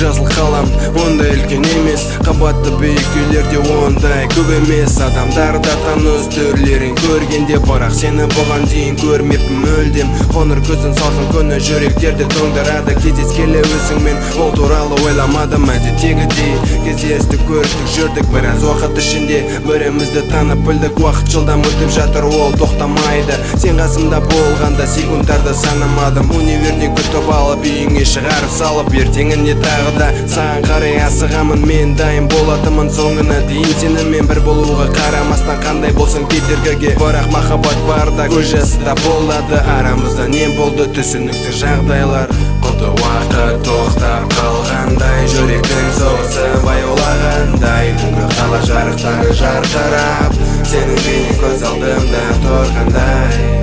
жасыл қалам ондай үлкен емес, қабатты биік үйлерде ондай көп емес. Адамдарда таныс түрлерін көргенде, бірақ сені бұған дейін көрмеппін мүлдем. Қоңыр көзін салқын күні жүректерді тоңдырады. Кездескелі өзіңмен ол туралы ойламадым. Әдеттегідей кездестік, көрдік, жүрдік біраз уақыт ішінде, бірімізді танып білдік. Уақыт жылдам өтіп жатыр, ол тоқтамайды. Сен қасымда болғанда секундтарды санамадым. Универден күтіп алып үйіңе шығарып салып, ертеңінде тағы да саған қарай асығамын. Мен дайын болатымын соңына дейін сенімен бір болуға, қарамастан қандай болсын кедергіге. Бірақ махаббат барда көз жасы да болады. Арамызда не болды, түсініксіз жағдайлар. Құлды уақыт тоқтап қалғандай, жүректің соғысы баяулағандай. Түнгі қала жарықтары жарқырап, сенің бейнең көз алдымда тұрғандай.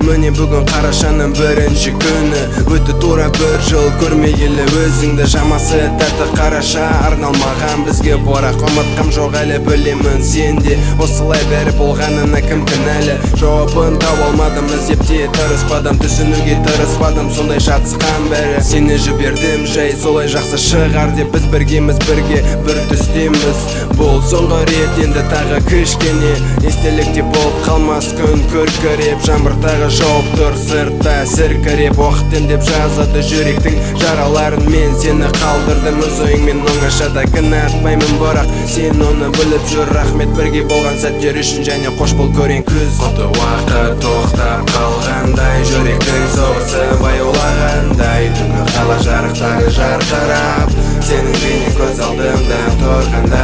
Міне бүгін қарашаның бірінші күні, өтті тура бір жыл көрмегелі өзіңді. Шамасы тәтті қараша арналмаған бізге, бірақ ұмытқам жоқ әлі, білемін сенде осылай бәрі болғанына кім кінәлі. Жауабын таба алмадым, іздеп те тырыспадым, түсінуге тырыспадым, сондай шатысқан бәрі. Сені жібердім жай, солай жақсы шығар деп, біз біргеміз, бірге бір түстеміз. Бұл соңғы рет, енді тағы кішкене естелікте болып қалмас күн күркіреп, жаңбыртағы жауып тұр сыртта сіркіреп. Уақыт деп жазады жүректің жараларын, мен сені қалдырдым өз ойыңмен оңашада. Кінәтпаймын, бірақ сен оны біліп жүр. Рахмет бірге болған сәттер үшін, және қош бол көрен күз. Құлды уақыт тоқтап қалғандай, жүректің соғысы баяулағандай. Түнгі қала жарықтары жарқырап, сенің бейнең көз алдымда тұрғандай.